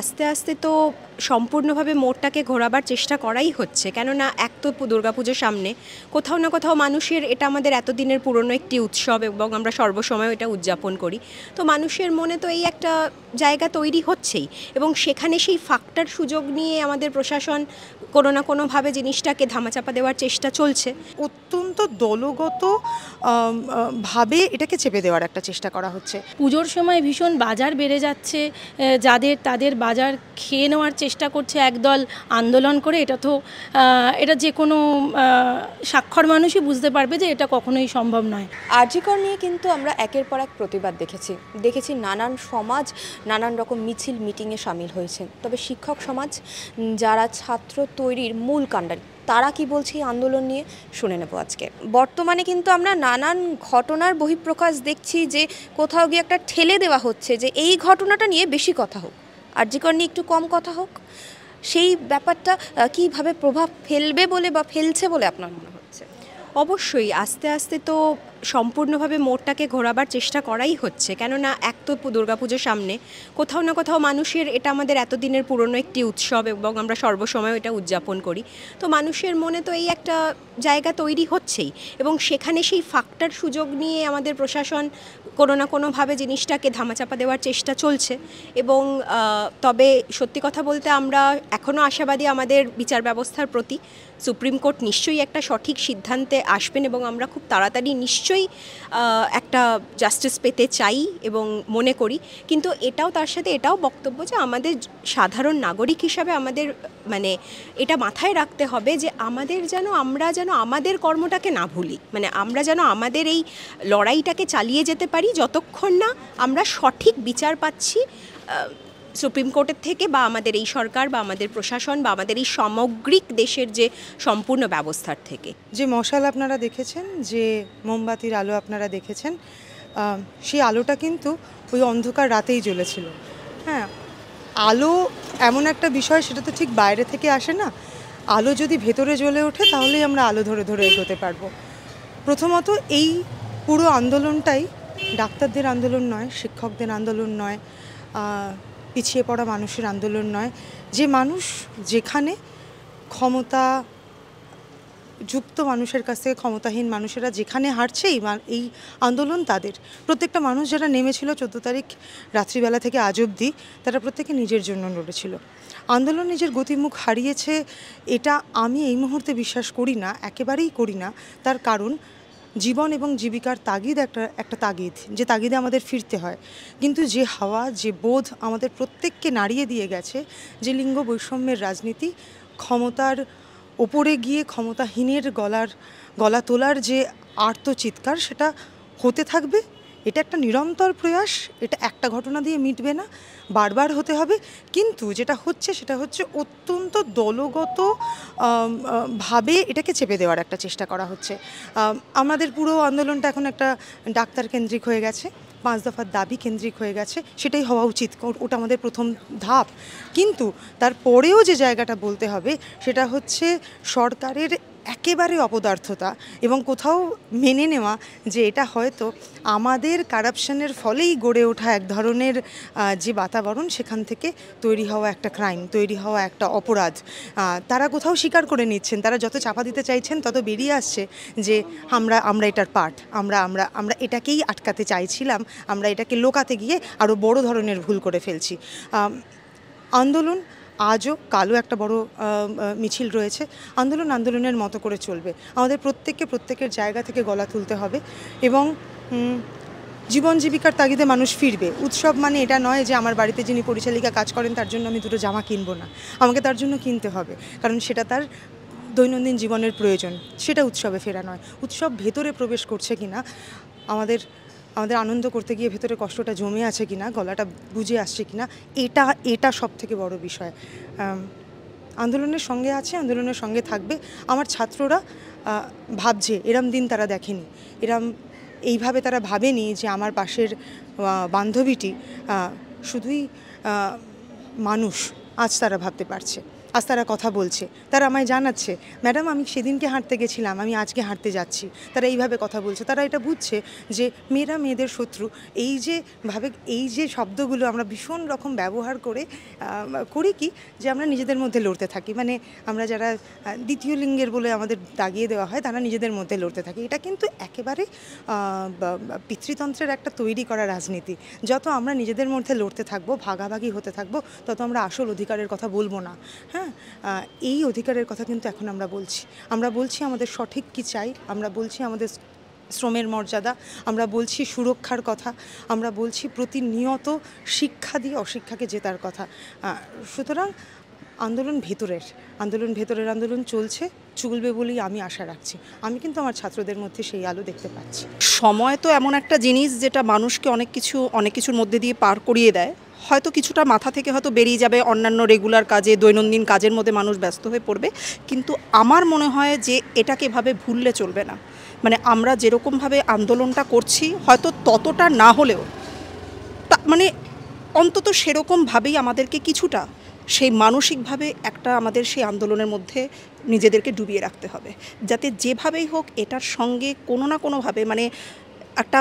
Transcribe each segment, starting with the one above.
আস্তে আস্তে তো সম্পূর্ণভাবে মোড়টাকে ঘোরাবার চেষ্টা করাই হচ্ছে, কেননা এক তো দুর্গাপুজোর সামনে, কোথাও না কোথাও মানুষের এটা আমাদের এতদিনের পুরনো একটি উৎসব এবং আমরা সর্বসময় এটা উদযাপন করি। তো মানুষের মনে তো এই একটা জায়গা তৈরি হচ্ছেই, এবং সেখানে সেই ফাঁকটার সুযোগ নিয়ে আমাদের প্রশাসন কোনো না কোনোভাবে জিনিসটাকে ধামাচাপা দেওয়ার চেষ্টা চলছে। অত্যন্ত দলগত ভাবে এটাকে চেপে দেওয়ার একটা চেষ্টা করা হচ্ছে। পুজোর সময় ভীষণ বাজার বেড়ে যাচ্ছে, যাদের তাদের বাজার খেয়ে নেওয়ার চেষ্টা করছে একদল আন্দোলন করে। এটা যে কোনো স্বাক্ষর মানুষই বুঝতে পারবে যে এটা কখনোই সম্ভব নয়। আরজি কর নিয়ে কিন্তু আমরা একের পর এক প্রতিবাদ দেখেছি নানান সমাজ নানান রকম মিছিল মিটিংয়ে সামিল হয়েছেন। তবে শিক্ষক সমাজ, যারা ছাত্র তৈরির মূল কাণ্ডারি, তারা কি বলছে এই আন্দোলন নিয়ে শুনে নেব আজকে। বর্তমানে কিন্তু আমরা নানান ঘটনার বহিঃপ্রকাশ দেখছি, যে কোথাও গিয়ে একটা ঠেলে দেওয়া হচ্ছে যে এই ঘটনাটা নিয়ে বেশি কথা হোক, আরজি কর নিয়ে একটু কম কথা হোক। সেই ব্যাপারটা কিভাবে প্রভাব ফেলবে বলে বা ফেলছে বলে আপনার মনে হচ্ছে? অবশ্যই আস্তে আস্তে তো সম্পূর্ণভাবে মোড়টাকে ঘোরাবার চেষ্টা করাই হচ্ছে, কেননা এক তো দুর্গাপুজোর সামনে, কোথাও না কোথাও মানুষের এটা আমাদের এতদিনের পুরনো একটি উৎসব এবং আমরা সর্বসময় এটা উদযাপন করি। তো মানুষের মনে তো এই একটা জায়গা তৈরি হচ্ছেই, এবং সেখানে সেই ফাঁকটার সুযোগ নিয়ে আমাদের প্রশাসন কোনো না কোনোভাবে জিনিসটাকে ধামাচাপা দেওয়ার চেষ্টা চলছে। এবং তবে সত্যি কথা বলতে আমরা এখনও আশাবাদী আমাদের বিচার ব্যবস্থার প্রতি। সুপ্রিম কোর্ট নিশ্চয়ই একটা সঠিক সিদ্ধান্তে আসবেন এবং আমরা খুব তাড়াতাড়ি নিশ্চয়ই একটা জাস্টিস পেতে চাই এবং মনে করি। কিন্তু তার সাথে এটাও বক্তব্য যে আমাদের সাধারণ নাগরিক হিসাবে আমাদের এটা মাথায় রাখতে হবে যে আমরা যেন আমাদের কর্মটাকে না ভুলি, আমরা যেন আমাদের এই লড়াইটাকে চালিয়ে যেতে পারি যতক্ষণ না আমরা সঠিক বিচার পাচ্ছি সুপ্রিম কোর্টের থেকে, বা আমাদের এই সরকার বা আমাদের প্রশাসন বা আমাদের এই সামগ্রিক দেশের যে সম্পূর্ণ ব্যবস্থার থেকে। যে মশাল আপনারা দেখেছেন, যে মোমবাতির আলো আপনারা দেখেছেন, সেই আলোটা কিন্তু ওই অন্ধকার রাতেই জ্বলেছিল। হ্যাঁ, আলো এমন একটা বিষয়, সেটা তো ঠিক বাইরে থেকে আসে না। আলো যদি ভেতরে জ্বলে ওঠে তাহলেই আমরা আলো ধরে ধরে এগোতে পারবো। প্রথমত এই পুরো আন্দোলনটাই ডাক্তারদের আন্দোলন নয়, শিক্ষকদের আন্দোলন নয়, পিছিয়ে পড়া মানুষের আন্দোলন নয়। যে মানুষ যেখানে ক্ষমতা যুক্ত মানুষের কাছ থেকে ক্ষমতাহীন মানুষেরা যেখানে হারছে, এই আন্দোলন তাদের। প্রত্যেকটা মানুষ যারা নেমেছিল 14 তারিখ রাত্রিবেলা থেকে আজ অবধি, তারা প্রত্যেকে নিজের জন্য লড়েছিল। আন্দোলন নিজের গতিমুখ হারিয়েছে এটা আমি এই মুহূর্তে বিশ্বাস করি না, একেবারেই করি না। তার কারণ জীবন এবং জীবিকার তাগিদ একটা তাগিদ, যে তাগিদে আমাদের ফিরতে হয়। কিন্তু যে হাওয়া, যে বোধ আমাদের প্রত্যেককে নাড়িয়ে দিয়ে গেছে, যে লিঙ্গ বৈষম্যের রাজনীতি, ক্ষমতার ওপরে গিয়ে ক্ষমতাহীনের গলা তোলার যে আর্তচিৎকার, সেটা হতে থাকবে। এটা একটা নিরন্তর প্রয়াস, এটা একটা ঘটনা দিয়ে মিটবে না, বারবার হতে হবে। কিন্তু যেটা হচ্ছে সেটা হচ্ছে অত্যন্ত দলগত ভাবে এটাকে চেপে দেওয়ার একটা চেষ্টা করা হচ্ছে। আমাদের পুরো আন্দোলনটা এখন একটা ডাক্তার কেন্দ্রিক হয়ে গেছে, 5 দফার দাবি কেন্দ্রিক হয়ে গেছে। সেটাই হওয়া উচিত, ওটা আমাদের প্রথম ধাপ। কিন্তু তারপরেও যে জায়গাটা বলতে হবে সেটা হচ্ছে সরকারের একেবারে অপদার্থতা, এবং কোথাও মেনে নেওয়া যে এটা হয়তো আমাদের কারাপশনের ফলেই গড়ে ওঠা এক ধরনের যে বাতাবরণ, সেখান থেকে তৈরি হওয়া একটা ক্রাইম, তৈরি হওয়া একটা অপরাধ। তারা কোথাও স্বীকার করে নিচ্ছেন, তারা যত চাপা দিতে চাইছেন তত বেরিয়ে আসছে যে আমরা এটার পার্ট, আমরা এটাকেই আটকাতে চাইছিলাম, আমরা এটাকে লোকাতে গিয়ে আরও বড় ধরনের ভুল করে ফেলছি। আন্দোলন আজও কালও একটা বড় মিছিল রয়েছে। আন্দোলনের মতো করে চলবে। আমাদের প্রত্যেকের জায়গা থেকে গলা তুলতে হবে, এবং জীবন জীবিকার তাগিদে মানুষ ফিরবে। উৎসব মানে এটা নয় যে আমার বাড়িতে যিনি পরিচালিকা কাজ করেন তার জন্য আমি দুটো জামা কিনবো না, আমাকে তার জন্য কিনতে হবে, কারণ সেটা তার দৈনন্দিন জীবনের প্রয়োজন। সেটা উৎসবে ফেরা নয়। উৎসব ভেতরে প্রবেশ করছে কিনা, আমাদের আনন্দ করতে গিয়ে ভেতরে কষ্টটা জমে আছে কিনা, গলাটা বুঝে আসছে কিনা, এটা সব থেকে বড় বিষয়। আন্দোলনের সঙ্গে আছে, আন্দোলনের সঙ্গে থাকবে। আমার ছাত্ররা ভাবছে, এরম দিন তারা দেখেনি, এইভাবে তারা ভাবেনি যে আমার পাশের বান্ধবীটি শুধুই মানুষ, আজ তারা ভাবতে পারছে। আজ তারা কথা বলছে, তারা আমায় জানাচ্ছে ম্যাডাম আমি সেদিনকে হাঁটতে গেছিলাম, আমি আজকে হাঁটতে যাচ্ছি। তারা এইভাবে কথা বলছে, তারা এটা বুঝছে যে মেয়েরা মেয়েদের শত্রু। এই যে শব্দগুলো আমরা ভীষণ রকম ব্যবহার করি কি যে আমরা নিজেদের মধ্যে লড়তে থাকি, মানে আমরা যারা দ্বিতীয় লিঙ্গের বলে আমাদের দাগিয়ে দেওয়া হয় তারা নিজেদের মধ্যে লড়তে থাকি। এটা কিন্তু একেবারে পিতৃতন্ত্রের একটা তৈরি করা রাজনীতি। যত আমরা নিজেদের মধ্যে লড়তে থাকবো, ভাগাভাগি হতে থাকবো, তত আমরা আসল অধিকারের কথা বলবো না। হ্যাঁ, এই অধিকারের কথা কিন্তু এখন আমরা বলছি আমাদের সঠিক কী চাই, আমরা বলছি আমাদের শ্রমের মর্যাদা, আমরা বলছি সুরক্ষার কথা, আমরা বলছি প্রতিনিয়ত শিক্ষা দিয়ে অশিক্ষাকে জেতার কথা। সুতরাং আন্দোলন ভেতরের আন্দোলন চলবে বলেই আমি আশা রাখছি। আমি কিন্তু আমার ছাত্রদের মধ্যে সেই আলো দেখতে পাচ্ছি। সময় তো এমন একটা জিনিস যেটা মানুষকে অনেক কিছুর মধ্যে দিয়ে পার করিয়ে দেয়। হয়তো কিছুটা মাথা থেকে হয়তো বেরিয়ে যাবে, অন্যান্য রেগুলার কাজে, দৈনন্দিন কাজের মধ্যে মানুষ ব্যস্ত হয়ে পড়বে, কিন্তু আমার মনে হয় যে এটাকে এভাবে ভুললে চলবে না। মানে আমরা যেরকমভাবে আন্দোলনটা করছি হয়তো ততটা না হলেও মানে অন্তত সেরকমভাবেই আমাদেরকে কিছুটা সেই মানসিকভাবে একটা সেই আন্দোলনের মধ্যে নিজেদেরকে ডুবিয়ে রাখতে হবে, যাতে যেভাবেই হোক এটার সঙ্গে কোনো না কোনোভাবে মানে একটা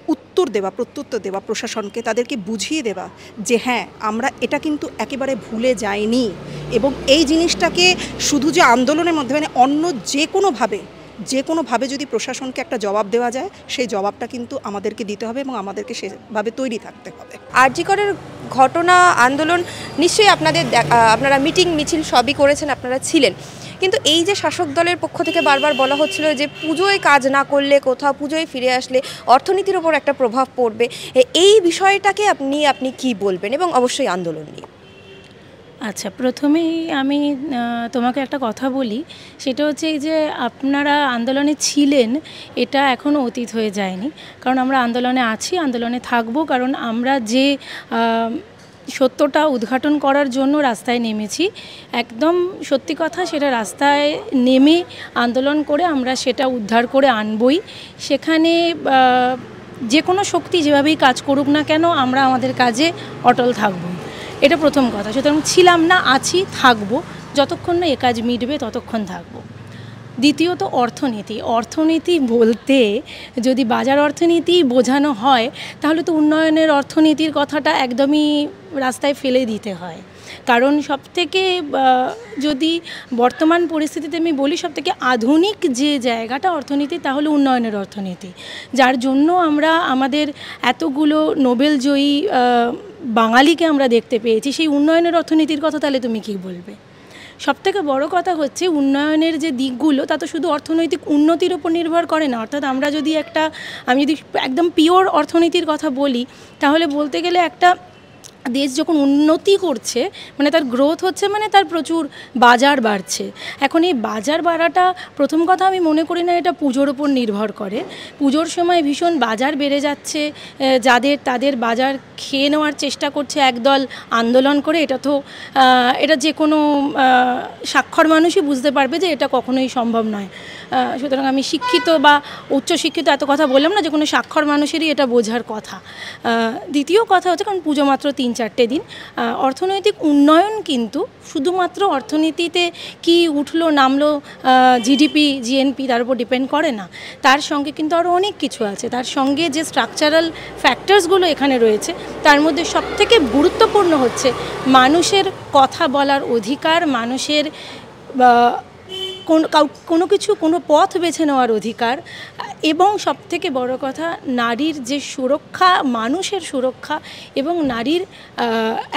প্রত্যুত্তর দেওয়া প্রশাসনকে, তাদেরকে বুঝিয়ে দেওয়া যে হ্যাঁ আমরা এটা কিন্তু একেবারে ভুলে যাইনি, এবং এই জিনিসটাকে শুধু যে আন্দোলনের মধ্যে মানে অন্য যে কোনোভাবে যদি প্রশাসনকে একটা জবাব দেওয়া যায়, সেই জবাবটা কিন্তু আমাদেরকে দিতে হবে এবং আমাদেরকে সেভাবে তৈরি থাকতে হবে। আরজি করের ঘটনা, আন্দোলন নিশ্চয়ই আপনারা মিটিং মিছিল সবই করেছেন, আপনারা ছিলেন, কিন্তু এই যে শাসক দলের পক্ষ থেকে বারবার বলা হচ্ছিল যে পুজোয় কাজ না করলে, কোথাও পুজোয় ফিরে আসলে অর্থনীতির ওপর একটা প্রভাব পড়বে, এই বিষয়টাকে আপনি কি বলবেন, এবং অবশ্যই আন্দোলন নিয়ে? আচ্ছা, প্রথমেই আমি তোমাকে একটা কথা বলি, সেটা হচ্ছে এই যে আপনারা আন্দোলনে ছিলেন এটা এখনও অতীত হয়ে যায়নি, কারণ আমরা আন্দোলনে আছি, আন্দোলনে থাকবো, কারণ আমরা যে সত্যটা উদ্ঘাটন করার জন্য রাস্তায় নেমেছি, একদম সত্যি কথা, সেটা রাস্তায় নেমে আন্দোলন করে আমরা সেটা উদ্ধার করে আনবই। সেখানে যে কোনো শক্তি যেভাবেই কাজ করুক না কেন আমরা আমাদের কাজে অটল থাকবো, এটা প্রথম কথা। সুতরাং ছিলাম না, আছি, থাকবো, যতক্ষণ না এ কাজ মিটবে ততক্ষণ থাকবো। দ্বিতীয়ত অর্থনীতি বলতে যদি বাজার অর্থনীতি বোঝানো হয় তাহলে তো উন্নয়নের অর্থনীতির কথাটা একদমই রাস্তায় ফেলে দিতে হয়, কারণ সবথেকে যদি বর্তমান পরিস্থিতিতে আমি বলি সবথেকে আধুনিক যে জায়গাটা অর্থনীতি তাহলে উন্নয়নের অর্থনীতি, যার জন্য আমরা আমাদের এতগুলো নোবেল জয়ী বাঙালিকে আমরা দেখতে পেয়েছি। সেই উন্নয়নের অর্থনীতির কথা তাহলে তুমি কি বলবে? সবথেকে বড় কথা হচ্ছে উন্নয়নের যে দিকগুলো তা তো শুধু অর্থনৈতিক উন্নতির উপর নির্ভর করে না, অর্থাৎ আমি যদি একদম পিওর অর্থনীতির কথা বলি তাহলে বলতে গেলে একটা দেশ যখন উন্নতি করছে মানে তার গ্রোথ হচ্ছে, মানে তার প্রচুর বাজার বাড়ছে। এখন এই বাজার বাড়াটা প্রথম কথা আমি মনে করি না এটা পুজোর উপর নির্ভর করে। পুজোর সময় ভীষণ বাজার বেড়ে যাচ্ছে, তাদের বাজার খেয়ে নেওয়ার চেষ্টা করছে একদল আন্দোলন করে, এটা যে কোনো স্বাক্ষর মানুষই বুঝতে পারবে যে এটা কখনোই সম্ভব নয়। সুতরাং আমি শিক্ষিত বা উচ্চশিক্ষিত এত কথা বললাম না, যে কোনো স্বাক্ষর মানুষেরই এটা বোঝার কথা। দ্বিতীয় কথা হচ্ছে, কারণ পুজো মাত্র 3-4 দিন, অর্থনৈতিক উন্নয়ন কিন্তু শুধুমাত্র অর্থনীতিতে কি উঠলো নামলো, জিডিপি জিএনপি তার উপর ডিপেন্ড করে না, তার সঙ্গে কিন্তু আরও অনেক কিছু আছে। তার সঙ্গে যে স্ট্রাকচারাল ফ্যাক্টরসগুলো এখানে রয়েছে তার মধ্যে সবথেকে গুরুত্বপূর্ণ হচ্ছে মানুষের কথা বলার অধিকার, মানুষের কোনো পথ বেছে নেওয়ার অধিকার, এবং সবথেকে বড় কথা নারীর যে সুরক্ষা, মানুষের সুরক্ষা এবং নারীর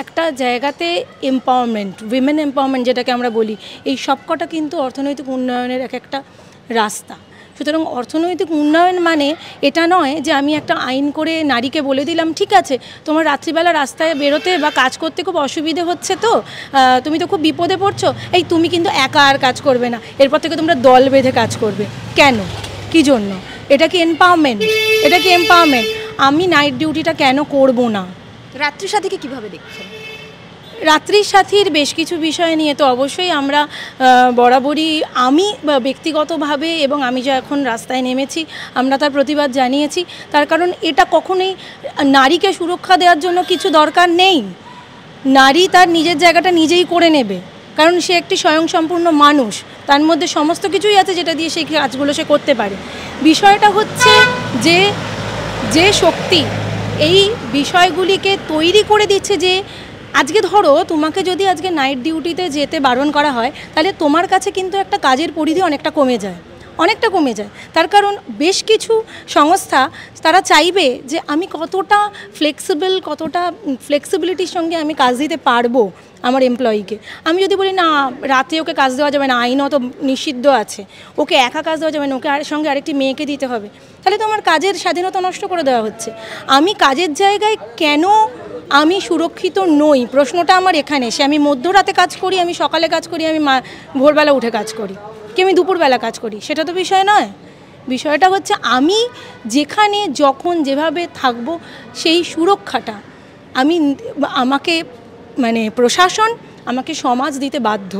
একটা জায়গাতে এম্পাওয়ারমেন্ট, উইমেন এম্পাওয়ারমেন্ট যেটাকে আমরা বলি, এই সবকটা কিন্তু অর্থনৈতিক উন্নয়নের একটা রাস্তা। সুতরাং অর্থনৈতিক উন্নয়ন মানে এটা নয় যে আমি একটা আইন করে নারীকে বলে দিলাম ঠিক আছে তোমার রাত্রিবেলা রাস্তায় বেরোতে বা কাজ করতে খুব অসুবিধে হচ্ছে, তো তুমি তো খুব বিপদে পড়ছো, এই তুমি কিন্তু একা আর কাজ করবে না, এরপর থেকে তোমরা দল বেঁধে কাজ করবে। কেন, কী জন্য? এটা কি এম্পাওয়ারমেন্ট? আমি নাইট ডিউটিটা কেন করব না? রাত্রি সাথীকে কীভাবে দেখছেন? রাত্রি সাথীর বেশ কিছু বিষয় নিয়ে তো অবশ্যই আমরা বরাবরই, আমি ব্যক্তিগতভাবে এবং আমি যে এখন রাস্তায় নেমেছি আমরা তার প্রতিবাদ জানিয়েছি। তার কারণ এটা কখনোই নারীকে সুরক্ষা দেওয়ার জন্য কিছু দরকার নেই, নারী তার নিজের জায়গাটা নিজেই করে নেবে। কারণ সে একটি স্বয়ংসম্পূর্ণ মানুষ, তার মধ্যে সমস্ত কিছুই আছে যেটা দিয়ে সেই কাজগুলো সে করতে পারে। বিষয়টা হচ্ছে যে যে শক্তি এই বিষয়গুলিকে তৈরি করে দিচ্ছে, যে আজকে ধরো তোমাকে যদি আজকে নাইট ডিউটিতে যেতে বারণ করা হয়, তাহলে তোমার কাছে কিন্তু একটা কাজের পরিধি অনেকটা কমে যায়, অনেকটা কমে যায়। তার কারণ বেশ কিছু সংস্থা তারা চাইবে যে আমি কতটা কতটা ফ্লেক্সিবিলিটির সঙ্গে আমি কাজ দিতে পারবো আমার এমপ্লয়িকে। আমি যদি বলি না রাতে ওকে কাজ দেওয়া যাবে না, আইনত নিষিদ্ধ আছে, ওকে একা কাজ দেওয়া যাবে না, ওকে সঙ্গে আরেকটি মেয়েকে দিতে হবে, তাহলে তো আমার কাজের স্বাধীনতা নষ্ট করে দেওয়া হচ্ছে। আমি কাজের জায়গায় কেন আমি সুরক্ষিত নই, প্রশ্নটা আমার এখানে। সে আমি মধ্যরাতে কাজ করি, আমি সকালে কাজ করি, আমি ভোরবেলা উঠে কাজ করি, কি আমি দুপুরবেলা কাজ করি, সেটা তো বিষয় নয়। বিষয়টা হচ্ছে আমি যেখানে যখন যেভাবে থাকবো সেই সুরক্ষাটা আমাকে প্রশাসন, আমাকে সমাজ দিতে বাধ্য।